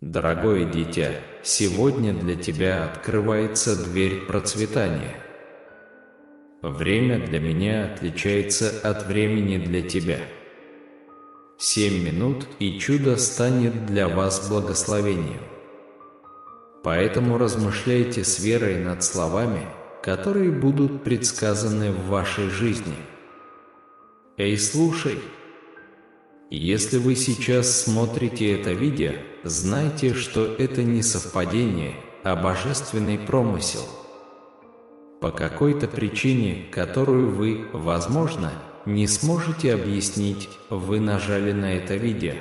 Дорогое дитя, сегодня для тебя открывается дверь процветания. Время для меня отличается от времени для тебя. 7 минут, и чудо станет для вас благословением. Поэтому размышляйте с верой над словами, которые будут предсказаны в вашей жизни. Эй, слушай! Если вы сейчас смотрите это видео, знайте, что это не совпадение, а божественный промысел. По какой-то причине, которую вы, возможно, не сможете объяснить, вы нажали на это видео.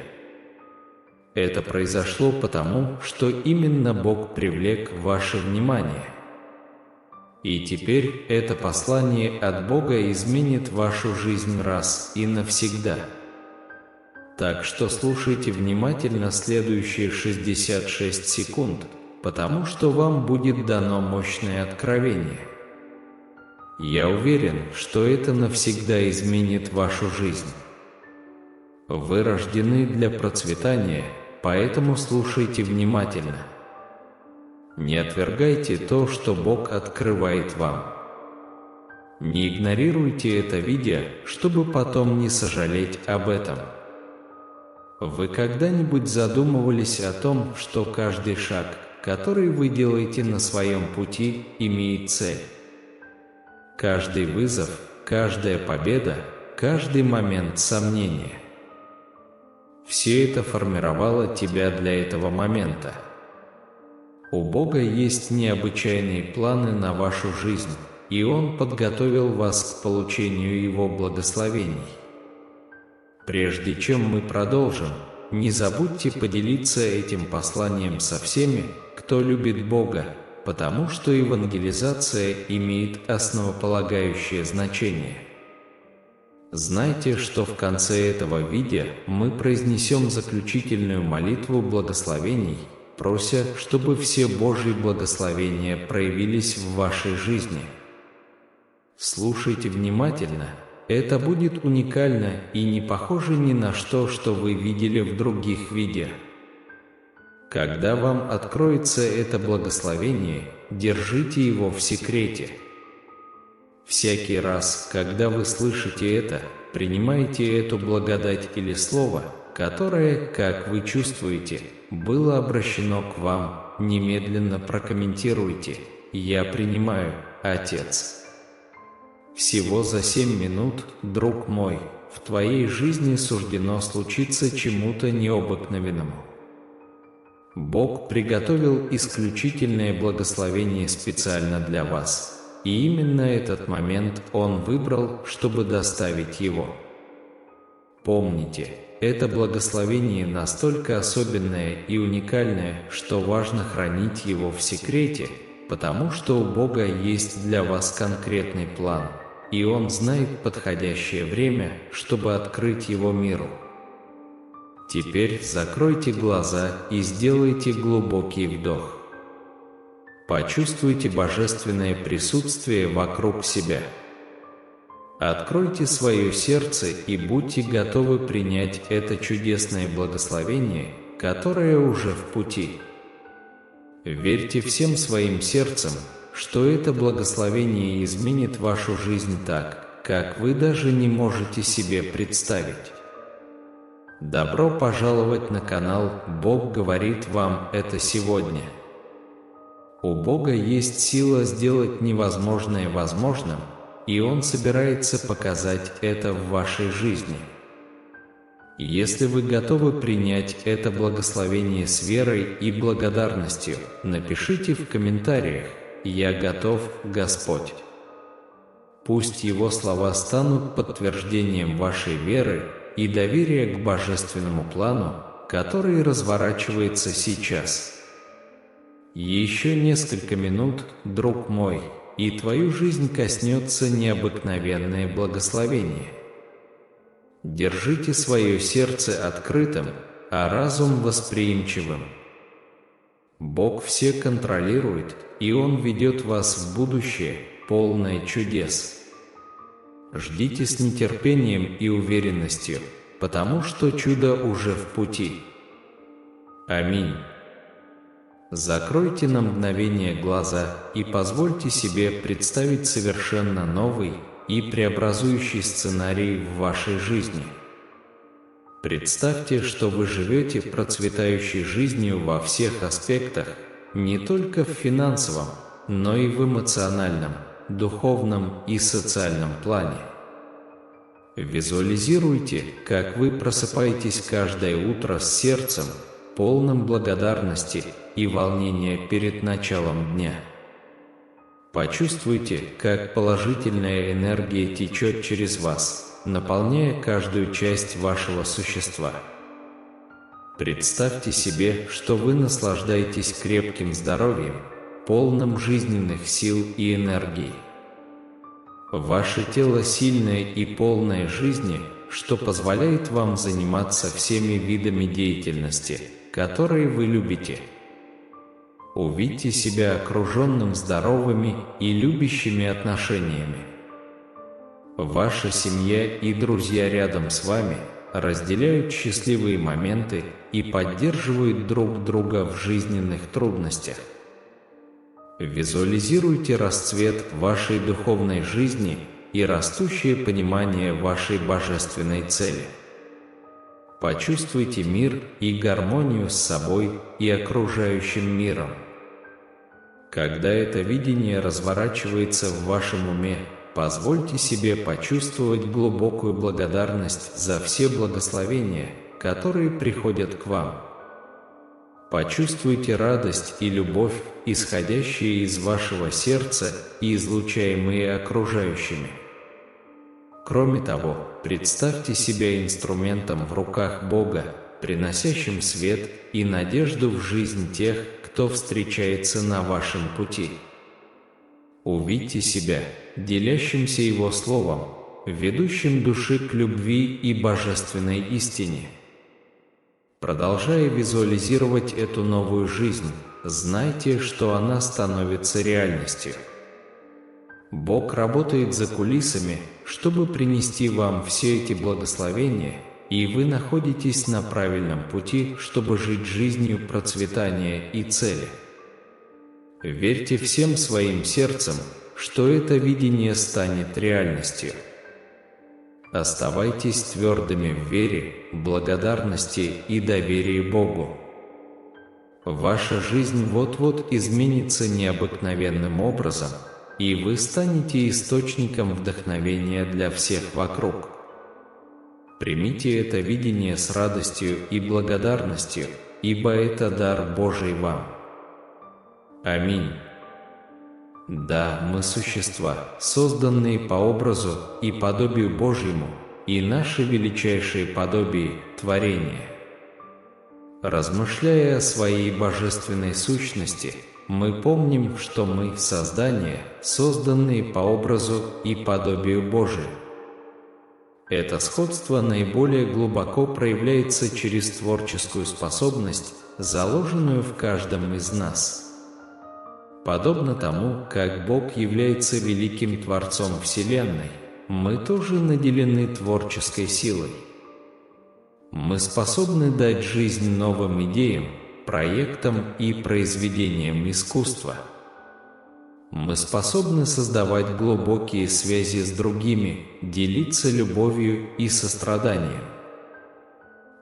Это произошло потому, что именно Бог привлек ваше внимание. И теперь это послание от Бога изменит вашу жизнь раз и навсегда. Так что слушайте внимательно следующие 66 секунд, потому что вам будет дано мощное откровение. Я уверен, что это навсегда изменит вашу жизнь. Вы рождены для процветания, поэтому слушайте внимательно. Не отвергайте то, что Бог открывает вам. Не игнорируйте это видео, чтобы потом не сожалеть об этом. Вы когда-нибудь задумывались о том, что каждый шаг, который вы делаете на своем пути, имеет цель? Каждый вызов, каждая победа, каждый момент сомнения. Все это формировало тебя для этого момента. У Бога есть необычайные планы на вашу жизнь, и Он подготовил вас к получению Его благословений. Прежде чем мы продолжим, не забудьте поделиться этим посланием со всеми, кто любит Бога, потому что евангелизация имеет основополагающее значение. Знайте, что в конце этого видео мы произнесем заключительную молитву благословений, прося, чтобы все Божьи благословения проявились в вашей жизни. Слушайте внимательно. Это будет уникально и не похоже ни на что, что вы видели в других видео. Когда вам откроется это благословение, держите его в секрете. Всякий раз, когда вы слышите это, принимайте эту благодать или слово, которое, как вы чувствуете, было обращено к вам, немедленно прокомментируйте: «Я принимаю, Отец». Всего за 7 минут, друг мой, в твоей жизни суждено случиться чему-то необыкновенному. Бог приготовил исключительное благословение специально для вас, и именно этот момент Он выбрал, чтобы доставить его. Помните, это благословение настолько особенное и уникальное, что важно хранить его в секрете, потому что у Бога есть для вас конкретный план, и Он знает подходящее время, чтобы открыть его миру. Теперь закройте глаза и сделайте глубокий вдох. Почувствуйте божественное присутствие вокруг себя. Откройте свое сердце и будьте готовы принять это чудесное благословение, которое уже в пути. Верьте всем своим сердцем, что это благословение изменит вашу жизнь так, как вы даже не можете себе представить. Добро пожаловать на канал «Бог говорит вам это сегодня». У Бога есть сила сделать невозможное возможным, и Он собирается показать это в вашей жизни. Если вы готовы принять это благословение с верой и благодарностью, напишите в комментариях: «Я готов, Господь». Пусть Его слова станут подтверждением вашей веры и доверия к божественному плану, который разворачивается сейчас. Еще несколько минут, друг мой, и твою жизнь коснется необыкновенное благословение. Держите свое сердце открытым, а разум восприимчивым. Бог все контролирует, и Он ведет вас в будущее, полное чудес. Ждите с нетерпением и уверенностью, потому что чудо уже в пути. Аминь. Закройте на мгновение глаза и позвольте себе представить совершенно новый и преобразующий сценарий в вашей жизни. Представьте, что вы живете процветающей жизнью во всех аспектах, не только в финансовом, но и в эмоциональном, духовном и социальном плане. Визуализируйте, как вы просыпаетесь каждое утро с сердцем, полным благодарности и волнения перед началом дня. Почувствуйте, как положительная энергия течет через вас, наполняя каждую часть вашего существа. Представьте себе, что вы наслаждаетесь крепким здоровьем, полным жизненных сил и энергии. Ваше тело сильное и полное жизни, что позволяет вам заниматься всеми видами деятельности, которые вы любите. Увидьте себя окруженным здоровыми и любящими отношениями. Ваша семья и друзья рядом с вами разделяют счастливые моменты и поддерживают друг друга в жизненных трудностях. Визуализируйте расцвет вашей духовной жизни и растущее понимание вашей божественной цели. Почувствуйте мир и гармонию с собой и окружающим миром. Когда это видение разворачивается в вашем уме, позвольте себе почувствовать глубокую благодарность за все благословения, которые приходят к вам. Почувствуйте радость и любовь, исходящие из вашего сердца и излучаемые окружающими. Кроме того, представьте себя инструментом в руках Бога, приносящим свет и надежду в жизнь тех, кто встречается на вашем пути. Увидьте себя, делящимся Его Словом, ведущим души к любви и божественной истине. Продолжая визуализировать эту новую жизнь, знайте, что она становится реальностью. Бог работает за кулисами, чтобы принести вам все эти благословения, и вы находитесь на правильном пути, чтобы жить жизнью процветания и цели. Верьте всем своим сердцем, что это видение станет реальностью. Оставайтесь твердыми в вере, благодарности и доверии Богу. Ваша жизнь вот-вот изменится необыкновенным образом, и вы станете источником вдохновения для всех вокруг. Примите это видение с радостью и благодарностью, ибо это дар Божий вам. Аминь. Да, мы существа, созданные по образу и подобию Божьему, и наше величайшее подобие – творение. Размышляя о своей божественной сущности, мы помним, что мы – создания, созданные по образу и подобию Божию. Это сходство наиболее глубоко проявляется через творческую способность, заложенную в каждом из нас. Подобно тому, как Бог является великим Творцом Вселенной, мы тоже наделены творческой силой. Мы способны дать жизнь новым идеям, проектам и произведениям искусства. Мы способны создавать глубокие связи с другими, делиться любовью и состраданием.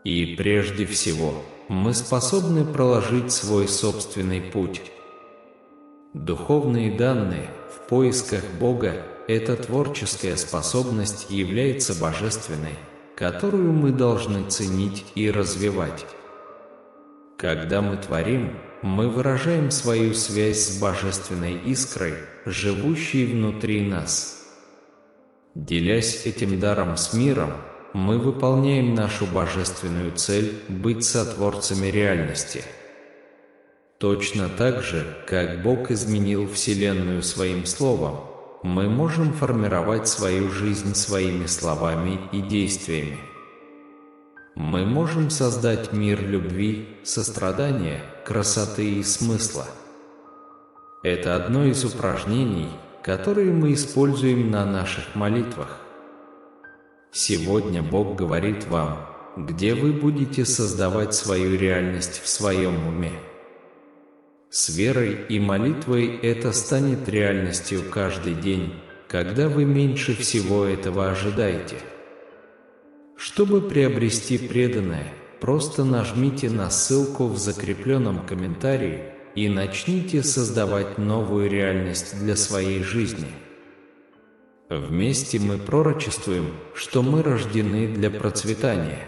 И прежде всего, мы способны проложить свой собственный путь. Духовные данные в поисках Бога – эта творческая способность является божественной, которую мы должны ценить и развивать. Когда мы творим, мы выражаем свою связь с божественной искрой, живущей внутри нас. Делясь этим даром с миром, мы выполняем нашу божественную цель быть сотворцами реальности. Точно так же, как Бог изменил Вселенную Своим Словом, мы можем формировать свою жизнь своими словами и действиями. Мы можем создать мир любви, сострадания, красоты и смысла. Это одно из упражнений, которые мы используем на наших молитвах. Сегодня Бог говорит вам, где вы будете создавать свою реальность в своем уме. С верой и молитвой это станет реальностью каждый день, когда вы меньше всего этого ожидаете. Чтобы приобрести преданное, просто нажмите на ссылку в закрепленном комментарии и начните создавать новую реальность для своей жизни. Вместе мы пророчествуем, что мы рождены для процветания.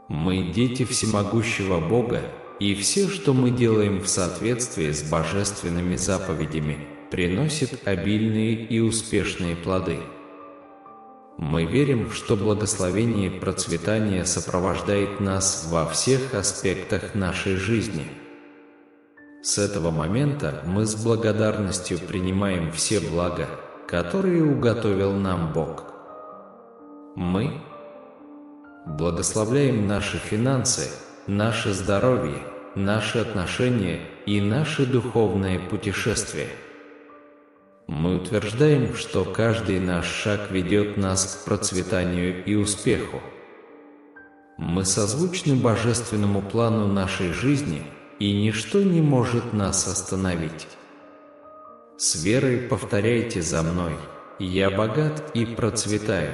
Мы дети всемогущего Бога, и все, что мы делаем в соответствии с божественными заповедями, приносит обильные и успешные плоды. Мы верим, что благословение и процветание сопровождает нас во всех аспектах нашей жизни. С этого момента мы с благодарностью принимаем все блага, которые уготовил нам Бог. Мы благословляем наши финансы, наше здоровье, наши отношения и наше духовное путешествие. Мы утверждаем, что каждый наш шаг ведет нас к процветанию и успеху. Мы созвучны божественному плану нашей жизни, и ничто не может нас остановить. С верой повторяйте за мной: «Я богат и процветаю».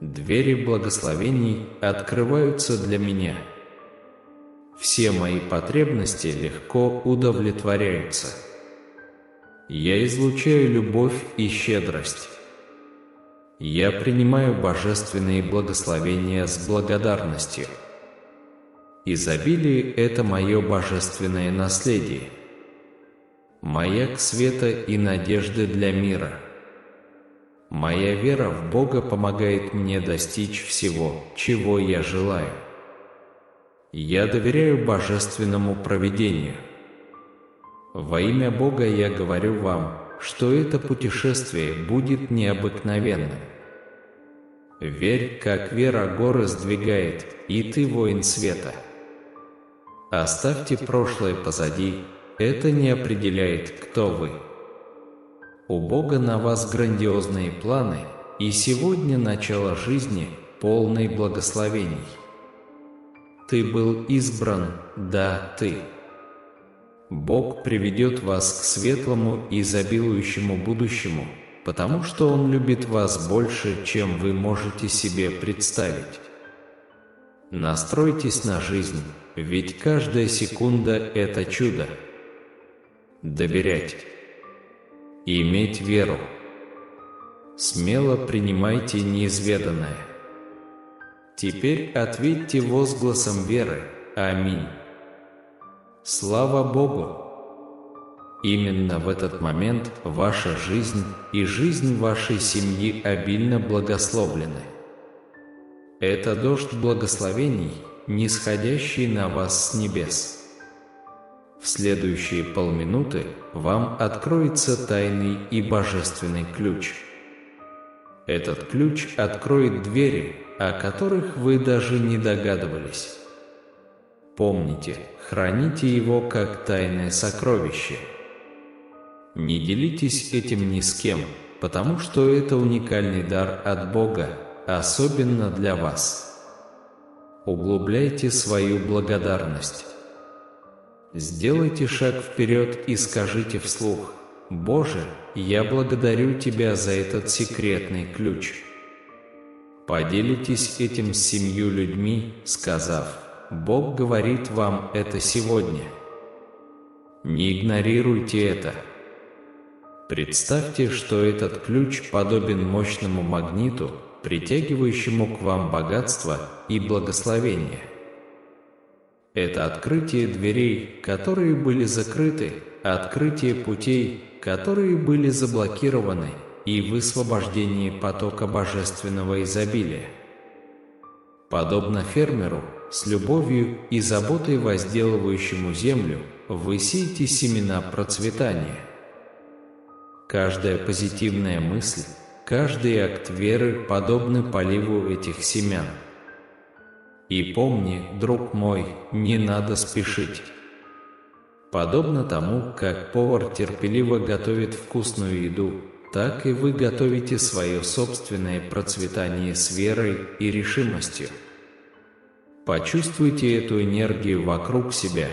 Двери благословений открываются для меня. Все мои потребности легко удовлетворяются. Я излучаю любовь и щедрость. Я принимаю божественные благословения с благодарностью. Изобилие – это мое божественное наследие. Маяк света и надежды для мира. Моя вера в Бога помогает мне достичь всего, чего я желаю. Я доверяю божественному провидению. Во имя Бога я говорю вам, что это путешествие будет необыкновенным. Верь, как вера горы сдвигает, и ты воин света. Оставьте прошлое позади, это не определяет, кто вы. У Бога на вас грандиозные планы, и сегодня начало жизни, полной благословений. Ты был избран, да, ты. Бог приведет вас к светлому и изобилующему будущему, потому что Он любит вас больше, чем вы можете себе представить. Настройтесь на жизнь, ведь каждая секунда – это чудо. Доверять. Иметь веру. Смело принимайте неизведанное. Теперь ответьте возгласом веры: «Аминь». Слава Богу! Именно в этот момент ваша жизнь и жизнь вашей семьи обильно благословлены. Это дождь благословений, нисходящий на вас с небес. В следующие полминуты вам откроется тайный и божественный ключ. Этот ключ откроет двери, о которых вы даже не догадывались. Помните, храните его как тайное сокровище. Не делитесь этим ни с кем, потому что это уникальный дар от Бога, особенно для вас. Углубляйте свою благодарность. Сделайте шаг вперед и скажите вслух: «Боже, я благодарю Тебя за этот секретный ключ». Поделитесь этим с 7 людьми, сказав: «Бог говорит вам это сегодня». Не игнорируйте это. Представьте, что этот ключ подобен мощному магниту, притягивающему к вам богатство и благословение. Это открытие дверей, которые были закрыты, открытие путей, которые были заблокированы, и высвобождение потока божественного изобилия. Подобно фермеру, с любовью и заботой возделывающему землю, вы сеете семена процветания. Каждая позитивная мысль, каждый акт веры подобны поливу этих семян. И помни, друг мой, не надо спешить. Подобно тому, как повар терпеливо готовит вкусную еду, так и вы готовите свое собственное процветание с верой и решимостью. Почувствуйте эту энергию вокруг себя,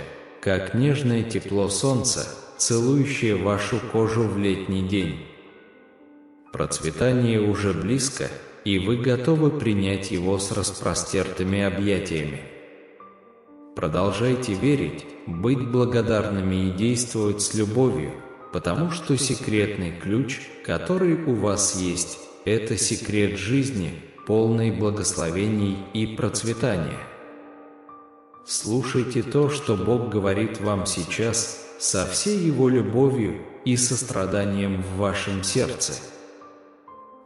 как нежное тепло солнца, целующее вашу кожу в летний день. Процветание уже близко, и вы готовы принять его с распростертыми объятиями. Продолжайте верить, быть благодарными и действовать с любовью, потому что секретный ключ, который у вас есть, это секрет жизни, полной благословений и процветания. Слушайте то, что Бог говорит вам сейчас, со всей Его любовью и состраданием в вашем сердце.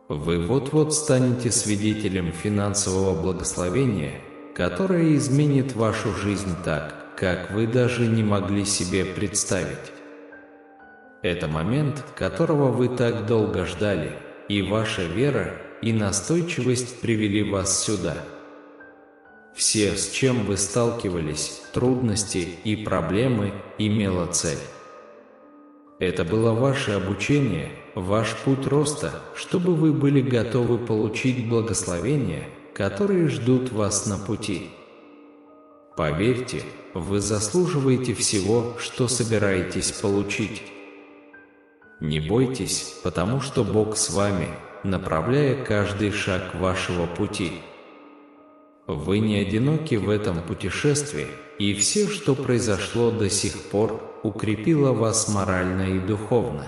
Вы вот-вот станете свидетелем финансового благословения, которое изменит вашу жизнь так, как вы даже не могли себе представить. Это момент, которого вы так долго ждали, и ваша вера и настойчивость привели вас сюда. Все, с чем вы сталкивались, трудности и проблемы, имело цель. Это было ваше обучение, ваш путь роста, чтобы вы были готовы получить благословения, которые ждут вас на пути. Поверьте, вы заслуживаете всего, что собираетесь получить. Не бойтесь, потому что Бог с вами, направляя каждый шаг вашего пути. Вы не одиноки в этом путешествии, и все, что произошло до сих пор, укрепило вас морально и духовно.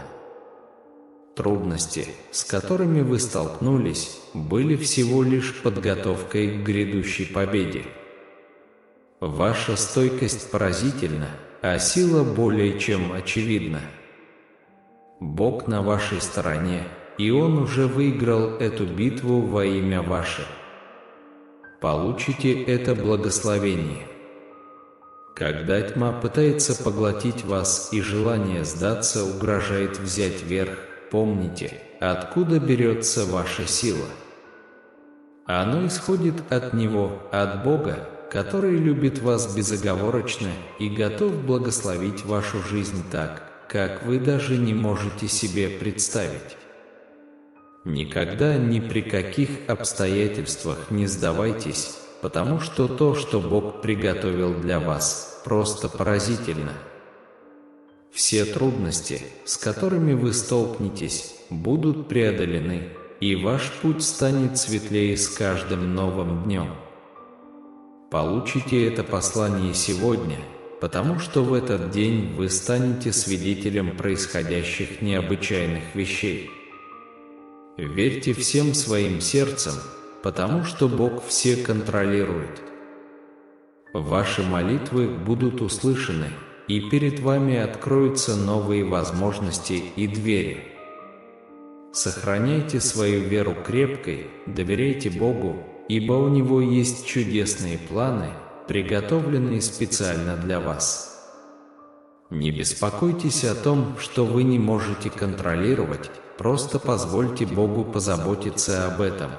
Трудности, с которыми вы столкнулись, были всего лишь подготовкой к грядущей победе. Ваша стойкость поразительна, а сила более чем очевидна. Бог на вашей стороне, и Он уже выиграл эту битву во имя ваше. Получите это благословение. Когда тьма пытается поглотить вас и желание сдаться угрожает взять верх, помните, откуда берется ваша сила. Оно исходит от Него, от Бога, который любит вас безоговорочно и готов благословить вашу жизнь так, как вы даже не можете себе представить. Никогда ни при каких обстоятельствах не сдавайтесь, потому что то, что Бог приготовил для вас, просто поразительно. Все трудности, с которыми вы столкнетесь, будут преодолены, и ваш путь станет светлее с каждым новым днем. Получите это послание сегодня, потому что в этот день вы станете свидетелем происходящих необычайных вещей. Верьте всем своим сердцем, потому что Бог все контролирует. Ваши молитвы будут услышаны, и перед вами откроются новые возможности и двери. Сохраняйте свою веру крепкой, доверяйте Богу, ибо у Него есть чудесные планы, приготовленные специально для вас. Не беспокойтесь о том, что вы не можете контролировать, просто позвольте Богу позаботиться об этом.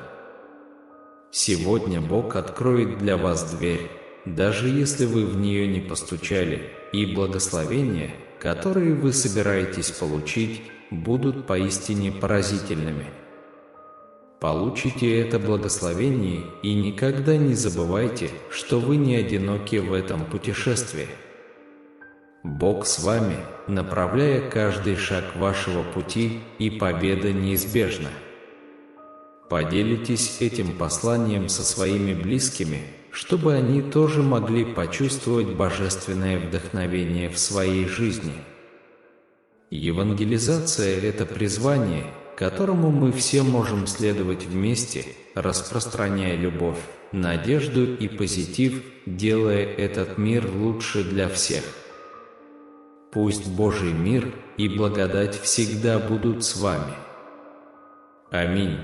Сегодня Бог откроет для вас дверь, даже если вы в нее не постучали, и благословения, которые вы собираетесь получить, будут поистине поразительными. Получите это благословение и никогда не забывайте, что вы не одиноки в этом путешествии. Бог с вами, направляя каждый шаг вашего пути, и победа неизбежна. Поделитесь этим посланием со своими близкими, чтобы они тоже могли почувствовать божественное вдохновение в своей жизни. Евангелизация – это призвание, которому мы все можем следовать вместе, распространяя любовь, надежду и позитив, делая этот мир лучше для всех. Пусть Божий мир и благодать всегда будут с вами. Аминь.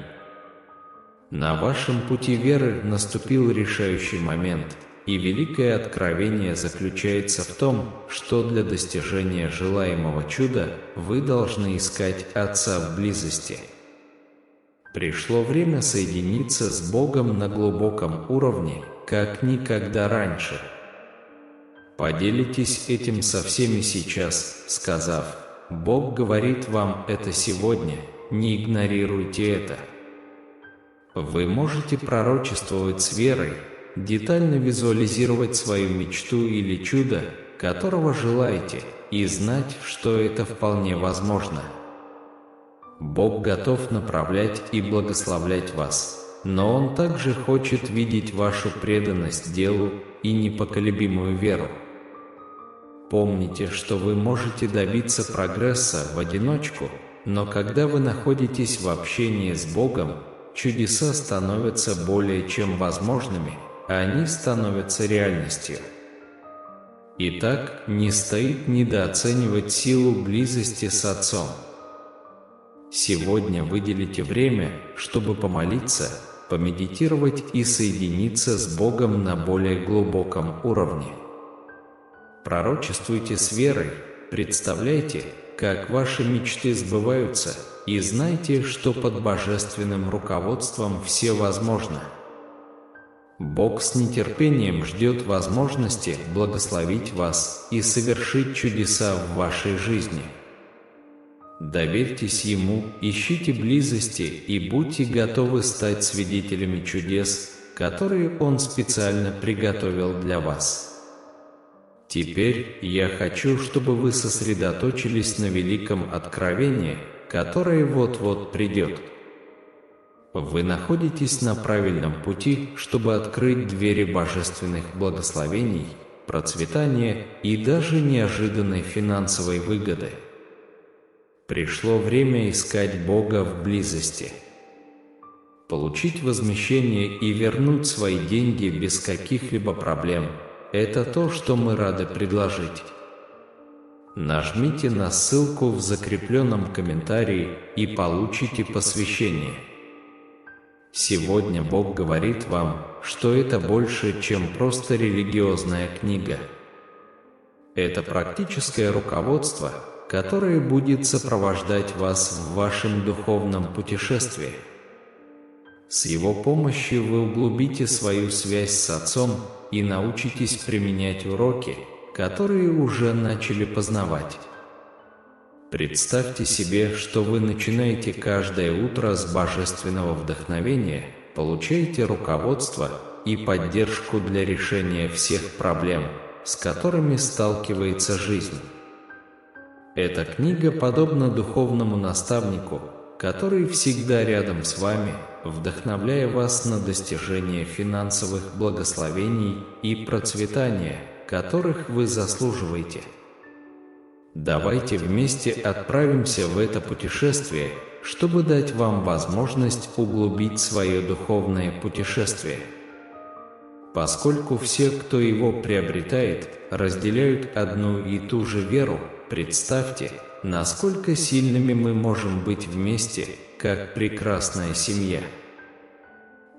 На вашем пути веры наступил решающий момент, и великое откровение заключается в том, что для достижения желаемого чуда вы должны искать Отца в близости. Пришло время соединиться с Богом на глубоком уровне, как никогда раньше. Поделитесь этим со всеми сейчас, сказав: «Бог говорит вам это сегодня, не игнорируйте это». Вы можете пророчествовать с верой, детально визуализировать свою мечту или чудо, которого желаете, и знать, что это вполне возможно. Бог готов направлять и благословлять вас, но Он также хочет видеть вашу преданность делу и непоколебимую веру. Помните, что вы можете добиться прогресса в одиночку, но когда вы находитесь в общении с Богом, чудеса становятся более чем возможными, а они становятся реальностью. Итак, не стоит недооценивать силу близости с Отцом. Сегодня выделите время, чтобы помолиться, помедитировать и соединиться с Богом на более глубоком уровне. Пророчествуйте с верой, представляйте, как ваши мечты сбываются, и знайте, что под божественным руководством все возможно. Бог с нетерпением ждет возможности благословить вас и совершить чудеса в вашей жизни. Доверьтесь Ему, ищите близости и будьте готовы стать свидетелями чудес, которые Он специально приготовил для вас. Теперь я хочу, чтобы вы сосредоточились на великом откровении, которое вот-вот придет. Вы находитесь на правильном пути, чтобы открыть двери божественных благословений, процветания и даже неожиданной финансовой выгоды. Пришло время искать Бога в близости. Получить возмещение и вернуть свои деньги без каких-либо проблем – это то, что мы рады предложить. Нажмите на ссылку в закрепленном комментарии и получите посвящение. Сегодня Бог говорит вам, что это больше, чем просто религиозная книга. Это практическое руководство, которое будет сопровождать вас в вашем духовном путешествии. С Его помощью вы углубите свою связь с Отцом и научитесь применять уроки, которые уже начали познавать. Представьте себе, что вы начинаете каждое утро с божественного вдохновения, получаете руководство и поддержку для решения всех проблем, с которыми сталкивается жизнь. Эта книга подобна духовному наставнику, который всегда рядом с вами, вдохновляя вас на достижение финансовых благословений и процветания, которых вы заслуживаете. Давайте вместе отправимся в это путешествие, чтобы дать вам возможность углубить свое духовное путешествие. Поскольку все, кто его приобретает, разделяют одну и ту же веру, представьте, насколько сильными мы можем быть вместе, как прекрасная семья.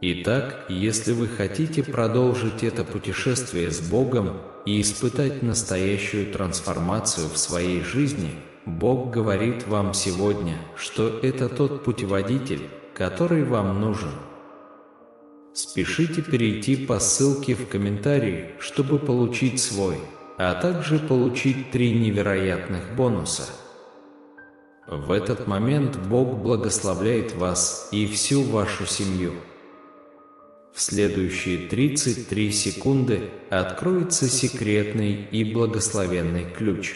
Итак, если вы хотите продолжить это путешествие с Богом и испытать настоящую трансформацию в своей жизни, Бог говорит вам сегодня, что это тот путеводитель, который вам нужен. Спешите перейти по ссылке в комментарии, чтобы получить свой, а также получить 3 невероятных бонуса. В этот момент Бог благословляет вас и всю вашу семью. В следующие 33 секунды откроется секретный и благословенный ключ.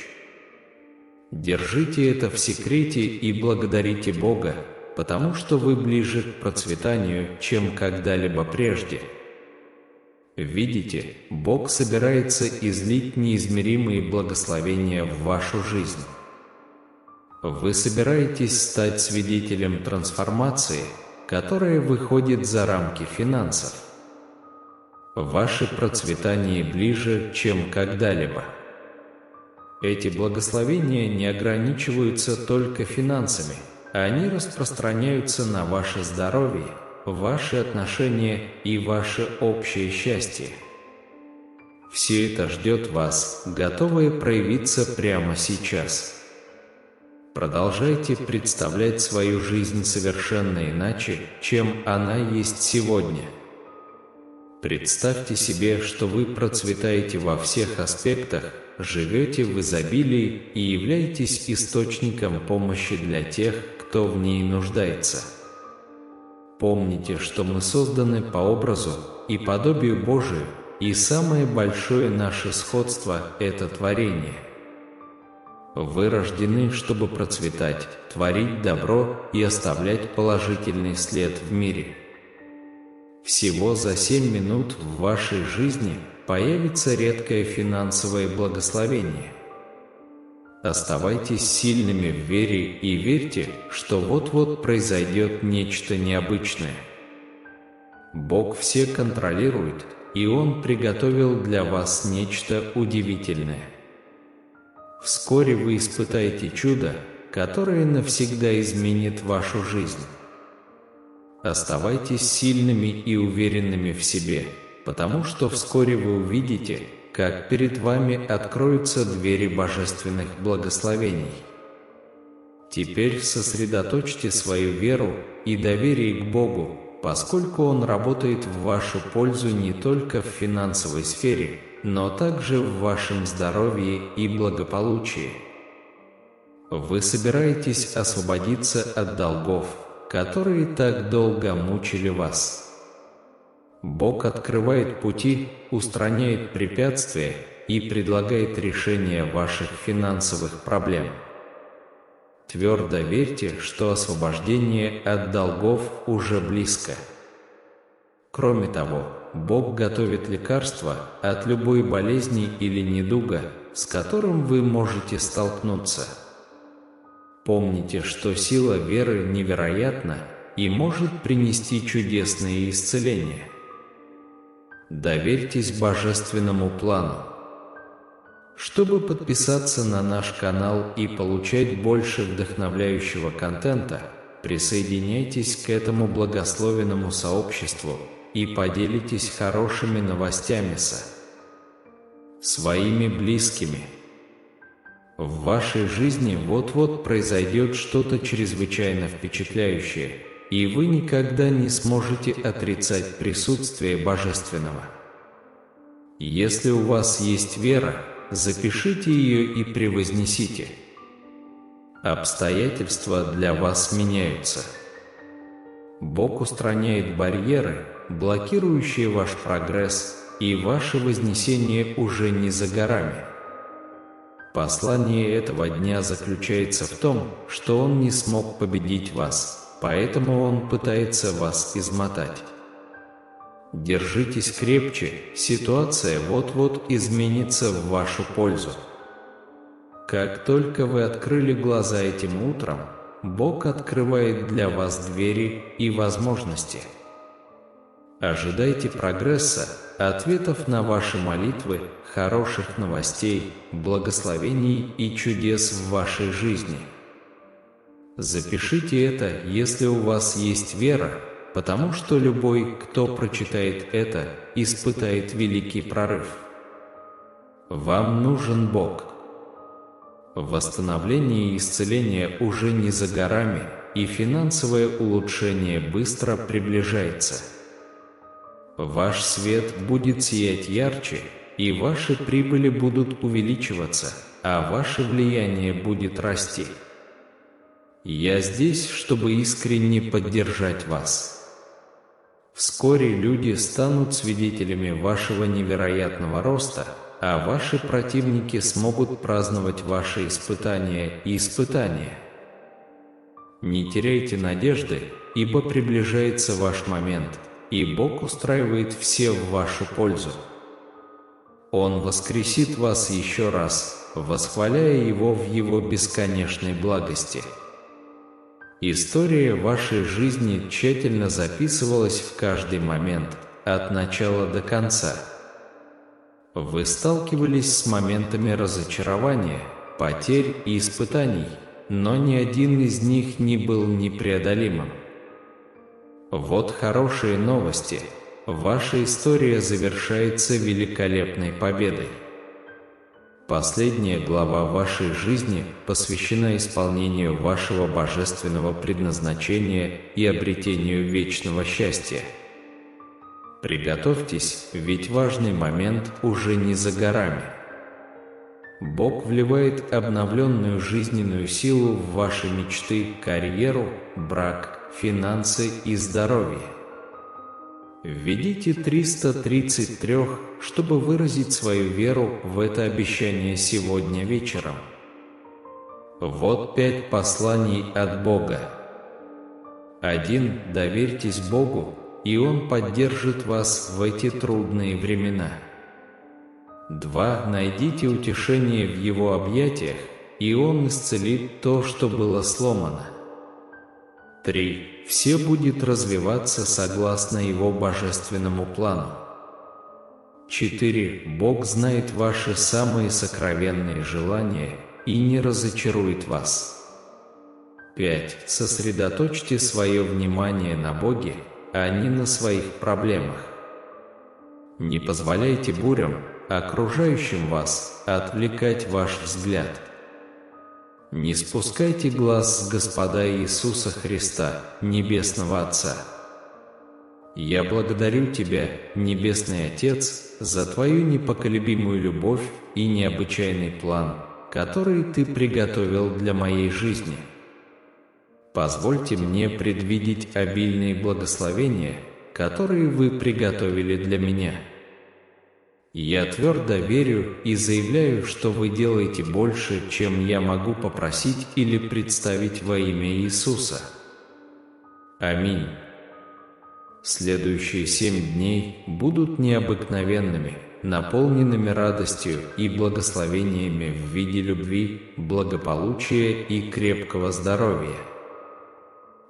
Держите это в секрете и благодарите Бога, потому что вы ближе к процветанию, чем когда-либо прежде. Видите, Бог собирается излить неизмеримые благословения в вашу жизнь. Вы собираетесь стать свидетелем трансформации, которая выходит за рамки финансов. Ваше процветание ближе, чем когда-либо. Эти благословения не ограничиваются только финансами, они распространяются на ваше здоровье, ваши отношения и ваше общее счастье. Все это ждет вас, готовое проявиться прямо сейчас. Продолжайте представлять свою жизнь совершенно иначе, чем она есть сегодня. Представьте себе, что вы процветаете во всех аспектах, живете в изобилии и являетесь источником помощи для тех, кто в ней нуждается. Помните, что мы созданы по образу и подобию Божию, и самое большое наше сходство – это творение. Вы рождены, чтобы процветать, творить добро и оставлять положительный след в мире. Всего за 7 минут в вашей жизни появится редкое финансовое благословение. Оставайтесь сильными в вере и верьте, что вот-вот произойдет нечто необычное. Бог все контролирует, и Он приготовил для вас нечто удивительное. Вскоре вы испытаете чудо, которое навсегда изменит вашу жизнь. Оставайтесь сильными и уверенными в себе, потому что вскоре вы увидите, как перед вами откроются двери божественных благословений. Теперь сосредоточьте свою веру и доверие к Богу, поскольку Он работает в вашу пользу не только в финансовой сфере, но также в вашем здоровье и благополучии. Вы собираетесь освободиться от долгов, которые так долго мучили вас. Бог открывает пути, устраняет препятствия и предлагает решение ваших финансовых проблем. Твердо верьте, что освобождение от долгов уже близко. Кроме того, Бог готовит лекарства от любой болезни или недуга, с которым вы можете столкнуться. Помните, что сила веры невероятна и может принести чудесные исцеления. Доверьтесь божественному плану. Чтобы подписаться на наш канал и получать больше вдохновляющего контента, присоединяйтесь к этому благословенному сообществу и поделитесь хорошими новостями со своими близкими. В вашей жизни вот-вот произойдет что-то чрезвычайно впечатляющее, и вы никогда не сможете отрицать присутствие Божественного. Если у вас есть вера, запишите ее и превознесите. Обстоятельства для вас меняются. Бог устраняет барьеры, блокирующие ваш прогресс, и ваше вознесение уже не за горами. Послание этого дня заключается в том, что Он не смог победить вас, поэтому Он пытается вас измотать. Держитесь крепче, ситуация вот-вот изменится в вашу пользу. Как только вы открыли глаза этим утром, Бог открывает для вас двери и возможности. Ожидайте прогресса, ответов на ваши молитвы, хороших новостей, благословений и чудес в вашей жизни. Запишите это, если у вас есть вера, потому что любой, кто прочитает это, испытает великий прорыв. Вам нужен Бог. Восстановление и исцеление уже не за горами, и финансовое улучшение быстро приближается. Ваш свет будет сиять ярче, и ваши прибыли будут увеличиваться, а ваше влияние будет расти. Я здесь, чтобы искренне поддержать вас. Вскоре люди станут свидетелями вашего невероятного роста, а ваши противники смогут праздновать ваши испытания и испытания. Не теряйте надежды, ибо приближается ваш момент, и Бог устраивает все в вашу пользу. Он воскресит вас еще раз, восхваляя Его в Его бесконечной благости. История вашей жизни тщательно записывалась в каждый момент, от начала до конца. Вы сталкивались с моментами разочарования, потерь и испытаний, но ни один из них не был непреодолимым. Вот хорошие новости. Ваша история завершается великолепной победой. Последняя глава вашей жизни посвящена исполнению вашего божественного предназначения и обретению вечного счастья. Приготовьтесь, ведь важный момент уже не за горами. Бог вливает обновленную жизненную силу в ваши мечты, карьеру, брак, финансы и здоровье. Введите 333, чтобы выразить свою веру в это обещание сегодня вечером. Вот 5 посланий от Бога. 1. Доверьтесь Богу, и Он поддержит вас в эти трудные времена. 2. Найдите утешение в Его объятиях, и Он исцелит то, что было сломано. 3. Все будет развиваться согласно Его божественному плану. 4. Бог знает ваши самые сокровенные желания и не разочарует вас. 5. Сосредоточьте свое внимание на Боге, а не на своих проблемах. Не позволяйте бурям, окружающим вас, отвлекать ваш взгляд. Не спускайте глаз с Господа Иисуса Христа, Небесного Отца. Я благодарю Тебя, Небесный Отец, за Твою непоколебимую любовь и необычайный план, который Ты приготовил для моей жизни. Позвольте мне предвидеть обильные благословения, которые Вы приготовили для меня. Я твердо верю и заявляю, что Вы делаете больше, чем я могу попросить или представить во имя Иисуса. Аминь. Следующие 7 дней будут необыкновенными, наполненными радостью и благословениями в виде любви, благополучия и крепкого здоровья.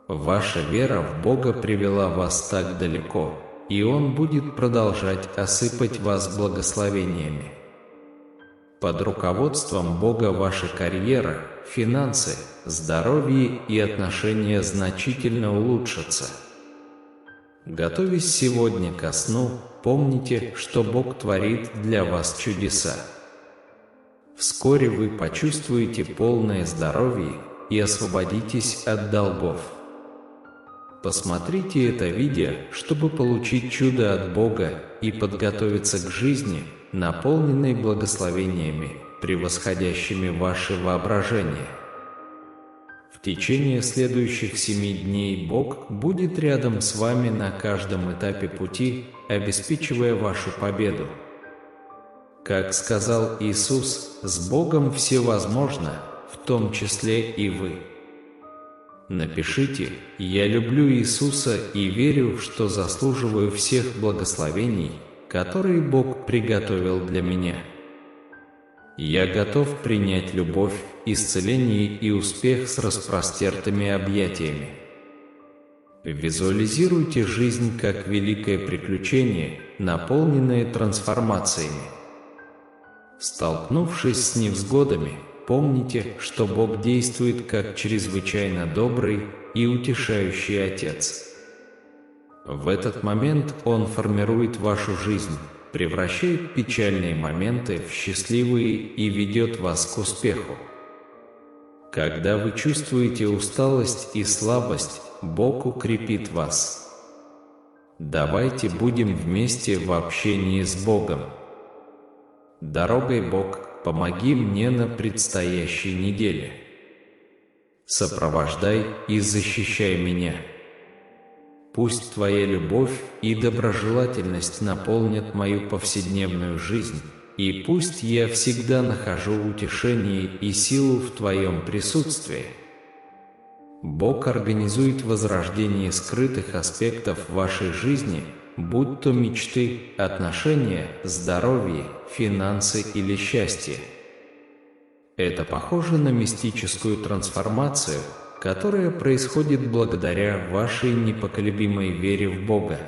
Ваша вера в Бога привела вас так далеко, и Он будет продолжать осыпать вас благословениями. Под руководством Бога ваша карьера, финансы, здоровье и отношения значительно улучшатся. Готовясь сегодня ко сну, помните, что Бог творит для вас чудеса. Вскоре вы почувствуете полное здоровье и освободитесь от долгов. Посмотрите это видео, чтобы получить чудо от Бога и подготовиться к жизни, наполненной благословениями, превосходящими ваше воображение. В течение следующих 7 дней Бог будет рядом с вами на каждом этапе пути, обеспечивая вашу победу. Как сказал Иисус, с Богом все возможно, в том числе и вы. Напишите: «Я люблю Иисуса и верю, что заслуживаю всех благословений, которые Бог приготовил для меня. Я готов принять любовь, исцеление и успех с распростертыми объятиями». Визуализируйте жизнь как великое приключение, наполненное трансформациями. Столкнувшись с невзгодами, помните, что Бог действует как чрезвычайно добрый и утешающий Отец. В этот момент Он формирует вашу жизнь, превращает печальные моменты в счастливые и ведет вас к успеху. Когда вы чувствуете усталость и слабость, Бог укрепит вас. Давайте будем вместе в общении с Богом. Дорогой Бог, помоги мне на предстоящей неделе. Сопровождай и защищай меня. Пусть Твоя любовь и доброжелательность наполнят мою повседневную жизнь, и пусть я всегда нахожу утешение и силу в Твоем присутствии. Бог организует возрождение скрытых аспектов вашей жизни, будь то мечты, отношения, здоровье, финансы или счастье. Это похоже на мистическую трансформацию, которая происходит благодаря вашей непоколебимой вере в Бога.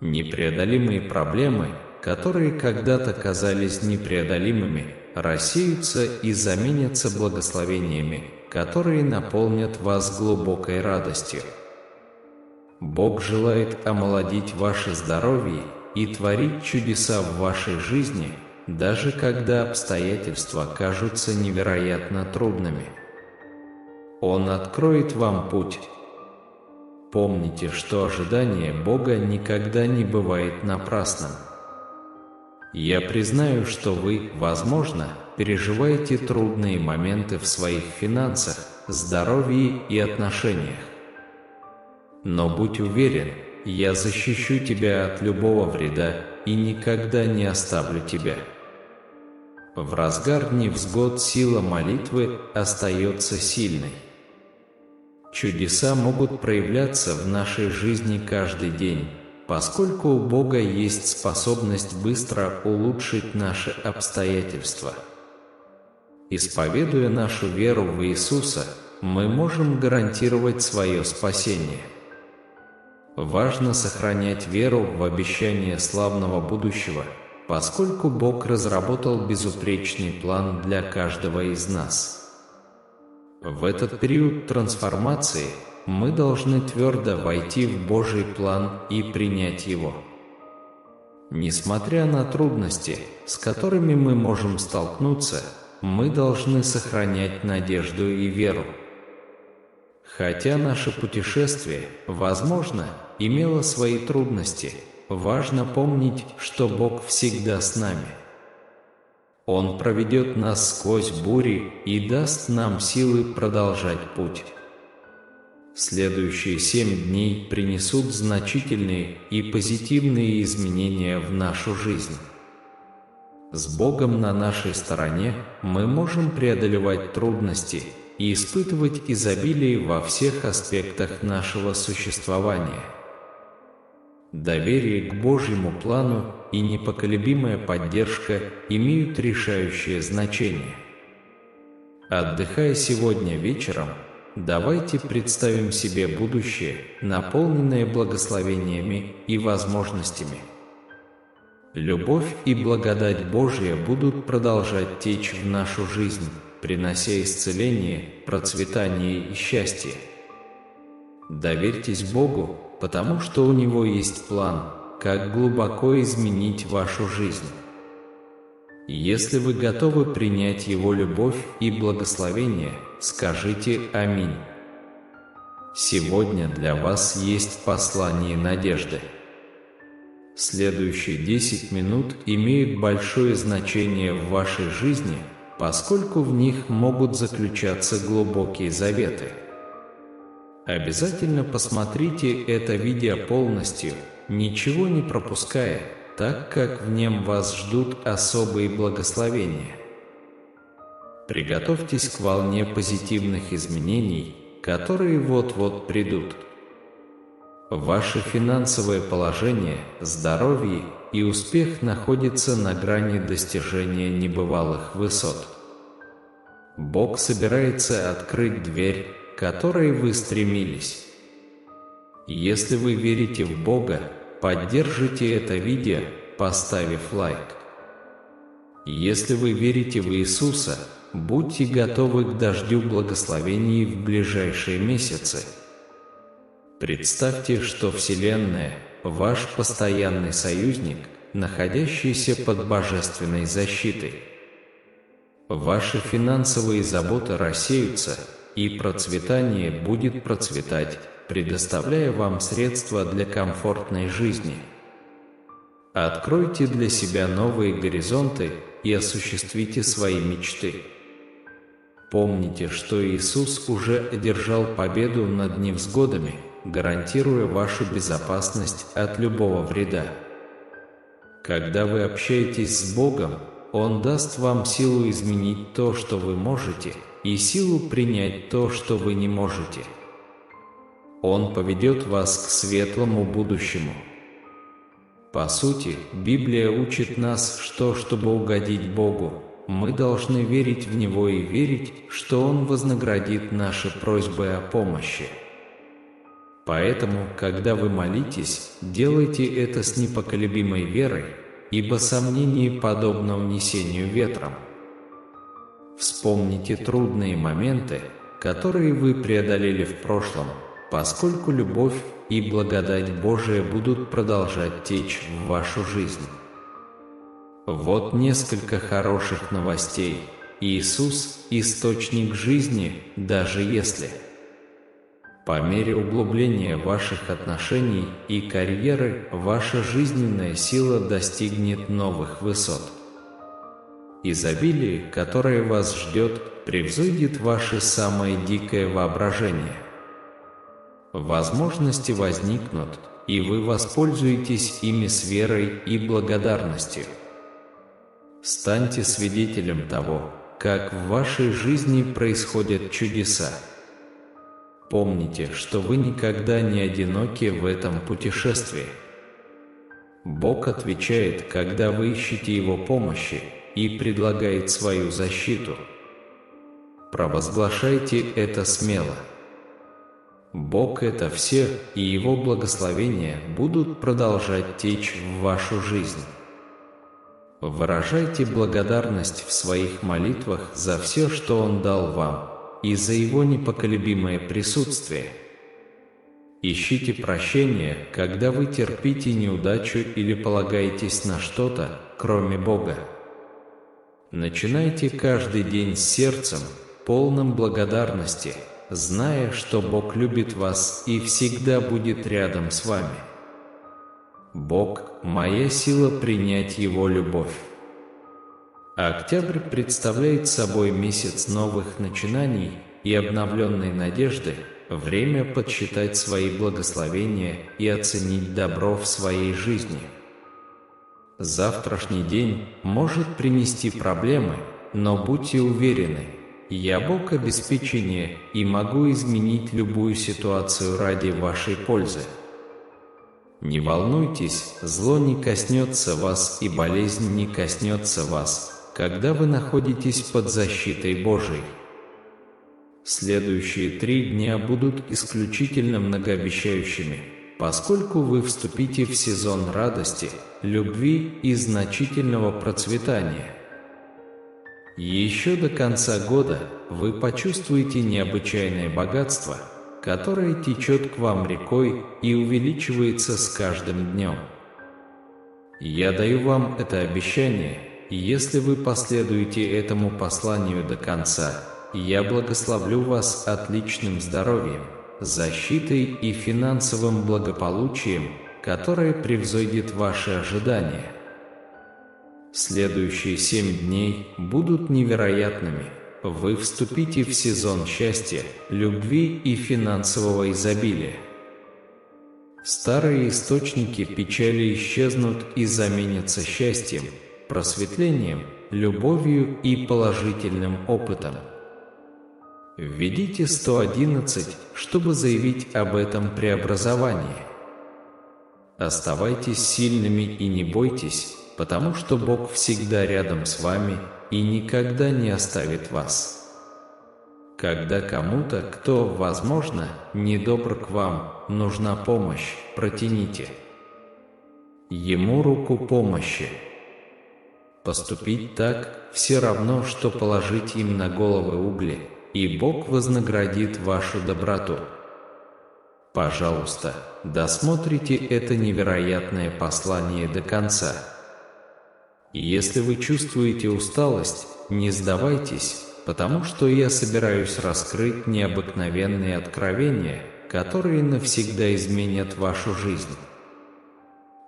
Непреодолимые проблемы, которые когда-то казались непреодолимыми, рассеются и заменятся благословениями, которые наполнят вас глубокой радостью. Бог желает омолодить ваше здоровье и творить чудеса в вашей жизни, даже когда обстоятельства кажутся невероятно трудными. Он откроет вам путь. Помните, что ожидание Бога никогда не бывает напрасным. Я признаю, что вы, возможно, переживаете трудные моменты в своих финансах, здоровье и отношениях. Но будь уверен, я защищу тебя от любого вреда и никогда не оставлю тебя. В разгар невзгод сила молитвы остается сильной. Чудеса могут проявляться в нашей жизни каждый день, поскольку у Бога есть способность быстро улучшить наши обстоятельства. Исповедуя нашу веру в Иисуса, мы можем гарантировать свое спасение. Важно сохранять веру в обещание славного будущего, поскольку Бог разработал безупречный план для каждого из нас. В этот период трансформации мы должны твердо войти в Божий план и принять его. Несмотря на трудности, с которыми мы можем столкнуться, мы должны сохранять надежду и веру. Хотя наше путешествие, возможно, имело свои трудности, важно помнить, что Бог всегда с нами. Он проведет нас сквозь бури и даст нам силы продолжать путь. Следующие 7 дней принесут значительные и позитивные изменения в нашу жизнь. С Богом на нашей стороне мы можем преодолевать трудности и испытывать изобилие во всех аспектах нашего существования. Доверие к Божьему плану и непоколебимая поддержка имеют решающее значение. Отдыхая сегодня вечером, давайте представим себе будущее, наполненное благословениями и возможностями. Любовь и благодать Божья будут продолжать течь в нашу жизнь, принося исцеление, процветание и счастье. Доверьтесь Богу, потому что у Него есть план, как глубоко изменить вашу жизнь. Если вы готовы принять Его любовь и благословение, скажите «Аминь». Сегодня для вас есть послание надежды. Следующие 10 минут имеют большое значение в вашей жизни, поскольку в них могут заключаться глубокие заветы. Обязательно посмотрите это видео полностью, ничего не пропуская, так как в нем вас ждут особые благословения. Приготовьтесь к волне позитивных изменений, которые вот-вот придут. Ваше финансовое положение, здоровье и успех находятся на грани достижения небывалых высот. Бог собирается открыть дверь, к которой вы стремились. Если вы верите в Бога, поддержите это видео, поставив лайк. Если вы верите в Иисуса, будьте готовы к дождю благословений в ближайшие месяцы. Представьте, что Вселенная – ваш постоянный союзник, находящийся под божественной защитой. Ваши финансовые заботы рассеются, и процветание будет процветать, предоставляя вам средства для комфортной жизни. Откройте для себя новые горизонты и осуществите свои мечты. Помните, что Иисус уже одержал победу над невзгодами, гарантируя вашу безопасность от любого вреда. Когда вы общаетесь с Богом, Он даст вам силу изменить то, что вы можете, и силу принять то, что вы не можете. Он поведет вас к светлому будущему. По сути, Библия учит нас, что, чтобы угодить Богу, мы должны верить в Него и верить, что Он вознаградит наши просьбы о помощи. Поэтому, когда вы молитесь, делайте это с непоколебимой верой, ибо сомнение подобно унесению ветром. Вспомните трудные моменты, которые вы преодолели в прошлом, поскольку любовь и благодать Божия будут продолжать течь в вашу жизнь. Вот несколько хороших новостей. Иисус – источник жизни, даже если. По мере углубления ваших отношений и карьеры, ваша жизненная сила достигнет новых высот. Изобилие, которое вас ждет, превзойдет ваше самое дикое воображение. Возможности возникнут, и вы воспользуетесь ими с верой и благодарностью. Станьте свидетелем того, как в вашей жизни происходят чудеса. Помните, что вы никогда не одиноки в этом путешествии. Бог отвечает, когда вы ищете Его помощи, и предлагает свою защиту. Провозглашайте это смело. Бог — это все, и Его благословения будут продолжать течь в вашу жизнь. Выражайте благодарность в своих молитвах за все, что Он дал вам, и за Его непоколебимое присутствие. Ищите прощения, когда вы терпите неудачу или полагаетесь на что-то, кроме Бога. Начинайте каждый день с сердцем, полным благодарности, зная, что Бог любит вас и всегда будет рядом с вами. Бог – моя сила принять Его любовь. Октябрь представляет собой месяц новых начинаний и обновленной надежды, время подсчитать свои благословения и оценить добро в своей жизни. Завтрашний день может принести проблемы, но будьте уверены, я Бог обеспечения и могу изменить любую ситуацию ради вашей пользы. Не волнуйтесь, зло не коснется вас и болезнь не коснется вас, когда вы находитесь под защитой Божией. Следующие 3 дня будут исключительно многообещающими, поскольку вы вступите в сезон радости, любви и значительного процветания. Еще до конца года вы почувствуете необычайное богатство, которое течет к вам рекой и увеличивается с каждым днем. Я даю вам это обещание, и если вы последуете этому посланию до конца, я благословлю вас отличным здоровьем, защитой и финансовым благополучием, которое превзойдет ваши ожидания. Следующие 7 дней будут невероятными. Вы вступите в сезон счастья, любви и финансового изобилия. Старые источники печали исчезнут и заменятся счастьем, просветлением, любовью и положительным опытом. Введите 111, чтобы заявить об этом преобразовании. Оставайтесь сильными и не бойтесь, потому что Бог всегда рядом с вами и никогда не оставит вас. Когда кому-то, кто, возможно, недобр к вам, нужна помощь, протяните ему руку помощи. Поступить так все равно, что положить им на головы угли, и Бог вознаградит вашу доброту. Пожалуйста, досмотрите это невероятное послание до конца. Если вы чувствуете усталость, не сдавайтесь, потому что я собираюсь раскрыть необыкновенные откровения, которые навсегда изменят вашу жизнь.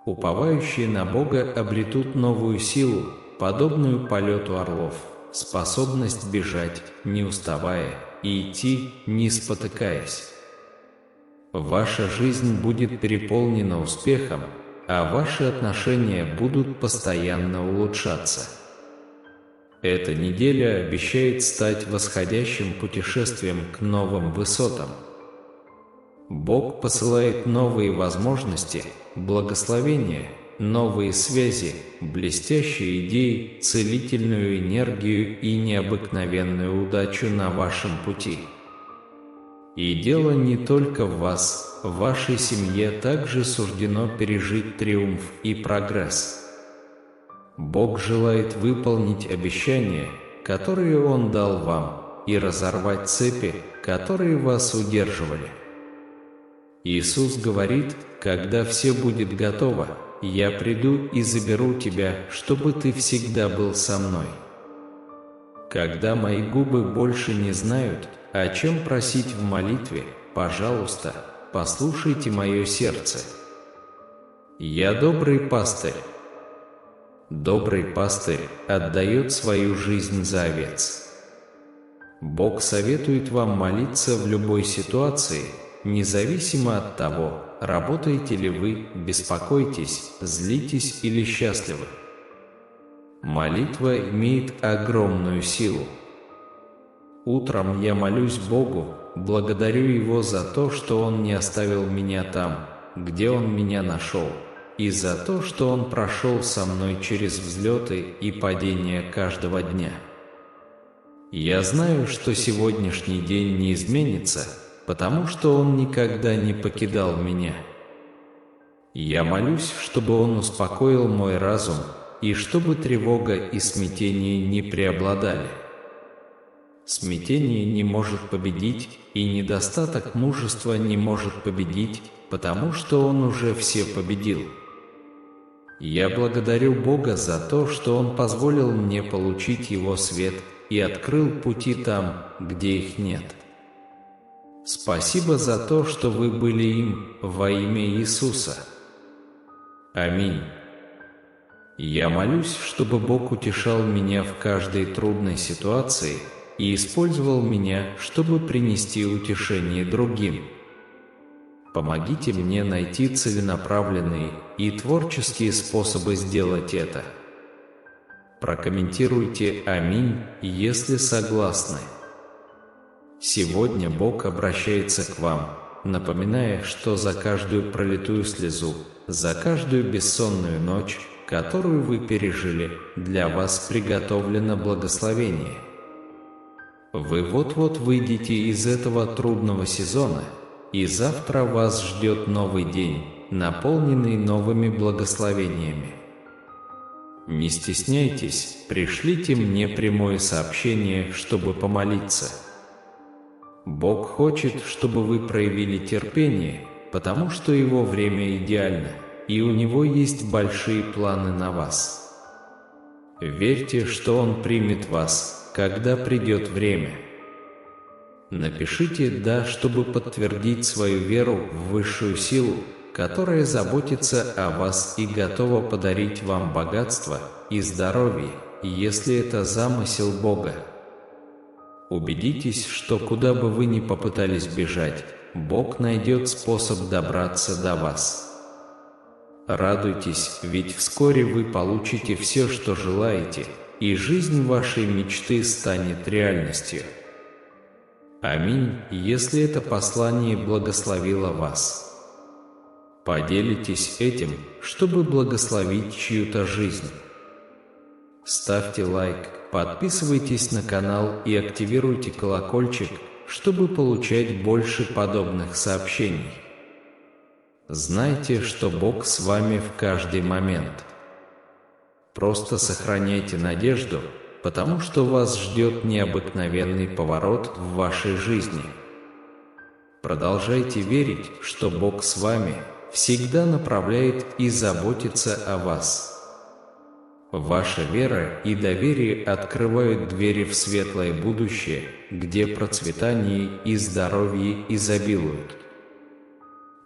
Уповающие на Бога обретут новую силу, подобную полету орлов, способность бежать, не уставая, и идти, не спотыкаясь. Ваша жизнь будет переполнена успехом, а ваши отношения будут постоянно улучшаться. Эта неделя обещает стать восходящим путешествием к новым высотам. Бог посылает новые возможности, благословения, новые связи, блестящие идеи, целительную энергию и необыкновенную удачу на вашем пути. И дело не только в вас, в вашей семье также суждено пережить триумф и прогресс. Бог желает выполнить обещания, которые Он дал вам, и разорвать цепи, которые вас удерживали. Иисус говорит: «Когда все будет готово, я приду и заберу тебя, чтобы ты всегда был со мной». Когда мои губы больше не знают, о чем просить в молитве, пожалуйста, послушайте мое сердце. Я добрый пастырь. Добрый пастырь отдает свою жизнь за овец. Бог советует вам молиться в любой ситуации, независимо от того, работаете ли вы, беспокойтесь, злитесь или счастливы. Молитва имеет огромную силу. Утром я молюсь Богу, благодарю Его за то, что Он не оставил меня там, где Он меня нашел, и за то, что Он прошел со мной через взлеты и падения каждого дня. Я знаю, что сегодняшний день не изменится, потому что Он никогда не покидал меня. Я молюсь, чтобы Он успокоил мой разум, и чтобы тревога и смятение не преобладали. Смятение не может победить, и недостаток мужества не может победить, потому что он уже все победил. Я благодарю Бога за то, что Он позволил мне получить Его свет и открыл пути там, где их нет. Спасибо за то, что вы были им во имя Иисуса. Аминь. Я молюсь, чтобы Бог утешал меня в каждой трудной ситуации и использовал меня, чтобы принести утешение другим. Помогите мне найти целенаправленные и творческие способы сделать это. Прокомментируйте «Аминь», если согласны. Сегодня Бог обращается к вам, напоминая, что за каждую пролитую слезу, за каждую бессонную ночь, которую вы пережили, для вас приготовлено благословение. Вы вот-вот выйдете из этого трудного сезона, и завтра вас ждет новый день, наполненный новыми благословениями. Не стесняйтесь, пришлите мне прямое сообщение, чтобы помолиться. Бог хочет, чтобы вы проявили терпение, потому что Его время идеально, и у Него есть большие планы на вас. Верьте, что Он примет вас, когда придет время. Напишите «Да», чтобы подтвердить свою веру в высшую силу, которая заботится о вас и готова подарить вам богатство и здоровье, если это замысел Бога. Убедитесь, что куда бы вы ни попытались бежать, Бог найдет способ добраться до вас. Радуйтесь, ведь вскоре вы получите все, что желаете, и жизнь вашей мечты станет реальностью. Аминь, если это послание благословило вас. Поделитесь этим, чтобы благословить чью-то жизнь. Ставьте лайк, подписывайтесь на канал и активируйте колокольчик, чтобы получать больше подобных сообщений. Знайте, что Бог с вами в каждый момент. Просто сохраняйте надежду, потому что вас ждет необыкновенный поворот в вашей жизни. Продолжайте верить, что Бог с вами, всегда направляет и заботится о вас. Ваша вера и доверие открывают двери в светлое будущее, где процветание и здоровье изобилуют.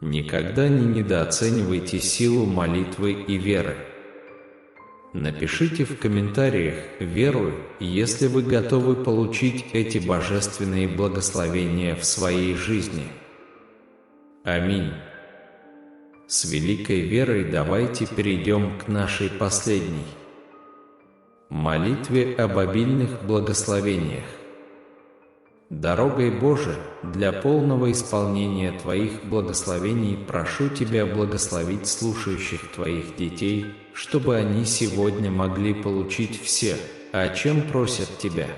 Никогда не недооценивайте силу молитвы и веры. Напишите в комментариях «Верую», если вы готовы получить эти божественные благословения в своей жизни. Аминь. С великой верой давайте перейдем к нашей последней молитве об обильных благословениях. Дорогой Божией, для полного исполнения Твоих благословений прошу Тебя благословить слушающих Твоих детей, чтобы они сегодня могли получить все, о чем просят Тебя.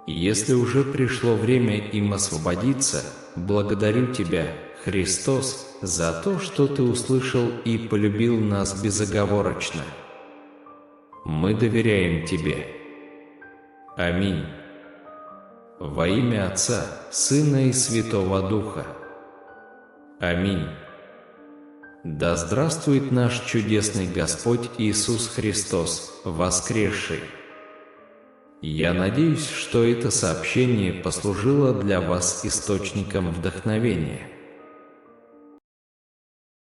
Если уже пришло время им освободиться, благодарю Тебя, Христос, за то, что Ты услышал и полюбил нас безоговорочно. Мы доверяем Тебе. Аминь. Во имя Отца, Сына и Святого Духа. Аминь. Да здравствует наш чудесный Господь Иисус Христос, воскресший! Я надеюсь, что это сообщение послужило для вас источником вдохновения.